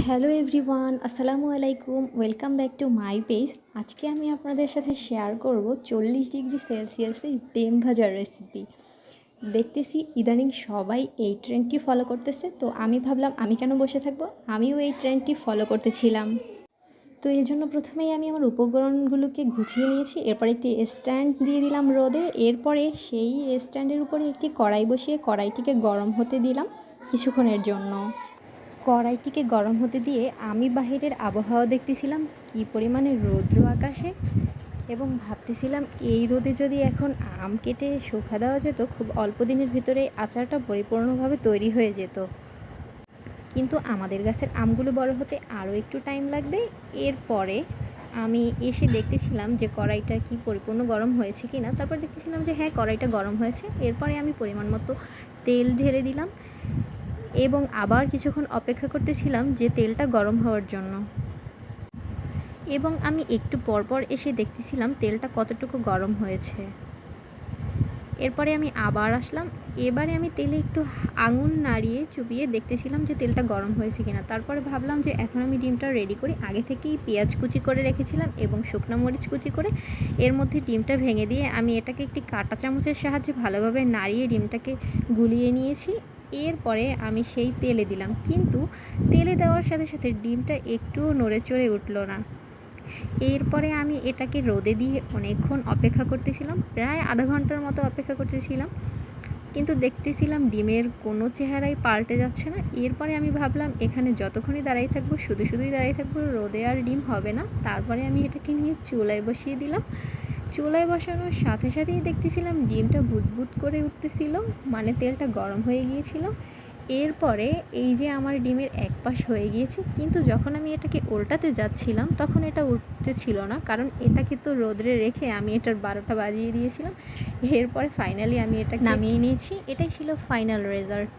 Hello everyone, আসসালামু আলাইকুম। Welcome back to my page. আজকে আমি আপনাদের সাথে শেয়ার করব 40 ডিগ্রি সেলসিয়াসে ডিম ভাজার রেসিপি। দেখতেছি ইদানিং সবাই এই ট্রেন্ডটি ফলো করতেছে, তো আমি ভাবলাম আমি কেন বসে থাকবো, আমিও এই ট্রেন্ডটি ফলো করতেছিলাম। তো এই জন্য প্রথমেই আমি আমার উপকরণগুলোকে গুছিয়ে নিয়েছি। এরপর একটি স্ট্যান্ড দিয়ে দিলাম রোদে। এরপরে সেই স্ট্যান্ডের উপরে একটি কড়াই বসিয়ে কড়াইটিকে গরম হতে দিলাম কিছুক্ষণের জন্য। কড়াইটিকে গরম হতে দিয়ে আমি বাহিরের আবহাওয়া দেখতেছিলাম কী পরিমাণে রৌদ্র আকাশে, এবং ভাবতেছিলাম এই রোদে যদি এখন আম কেটে শুকা দেওয়া যেত, খুব অল্প দিনের ভিতরে আচারটা পরিপূর্ণভাবে তৈরি হয়ে যেত। কিন্তু আমাদের গাছের আমগুলো বড় হতে আরও একটু টাইম লাগবে। এরপরে আমি এসে দেখতেছিলাম যে কড়াইটা কি পরিপূর্ণ গরম হয়েছে কি না। তারপর দেখতেছিলাম যে হ্যাঁ, কড়াইটা গরম হয়েছে। এরপরে আমি পরিমাণ মতো তেল ঢেলে দিলাম এবং আবার কিছুক্ষণ অপেক্ষা করতেছিলাম যে তেলটা গরম হওয়ার জন্য। এবং আমি একটু পরপর এসে দেখতেছিলাম তেলটা কতটুকু গরম হয়েছে। এরপরে আমি আবার আসলাম। এবারে আমি তেলে একটু আঙুল নাড়িয়ে চুপিয়ে দেখতেছিলাম যে তেলটা গরম হয়েছে কিনা। তারপরে ভাবলাম যে এখন আমি ডিমটা রেডি করি। আগে থেকেই পেঁয়াজ কুচি করে রেখেছিলাম এবং শুকনো মরিচ কুচি করে এর মধ্যে ডিমটা ভেঙে দিয়ে আমি এটাকে একটি কাঁটা চামচের সাহায্যে ভালোভাবে নাড়িয়ে ডিমটাকে গুলিয়ে নিয়েছি। এরপরে আমি সেই তেলে দিলাম, কিন্তু তেলে দেওয়ার সাথে সাথে ডিমটা একটুও নড়ে চড়ে উঠল না। এরপরে আমি এটাকে রোদে দিয়ে অনেকক্ষণ অপেক্ষা করতেছিলাম, প্রায় আধা ঘন্টার মতো অপেক্ষা করতেছিলাম, কিন্তু দেখতেছিলাম ডিমের কোনো চেহারাই পাল্টে যাচ্ছে না। এরপরে আমি ভাবলাম এখানে যতক্ষণই দাঁড়িয়ে থাকবো, শুধুই দাঁড়িয়ে থাকবো, রোদে আর ডিম হবে না। তারপরে আমি এটাকে নিয়ে চুলায় বসিয়ে দিলাম। চুলায় বসানোর সাথে সাথেই দেখতেছিলাম ডিমটা বুদবুদ করে উঠতেছিল, মানে তেলটা গরম হয়ে গিয়েছিল। এরপরে এই যে আমার ডিমের এক পাশ হয়ে গিয়েছে, কিন্তু যখন আমি এটাকে উল্টাতে যাচ্ছিলাম তখন এটা উঠতেছিল না, কারণ এটাকে তো রোদে রেখে আমি এটার 12টা বাজিয়ে দিয়েছিলাম। এরপরে ফাইনালি আমি এটা নামিয়ে নিয়েছি। এটাই ছিল ফাইনাল রেজাল্ট।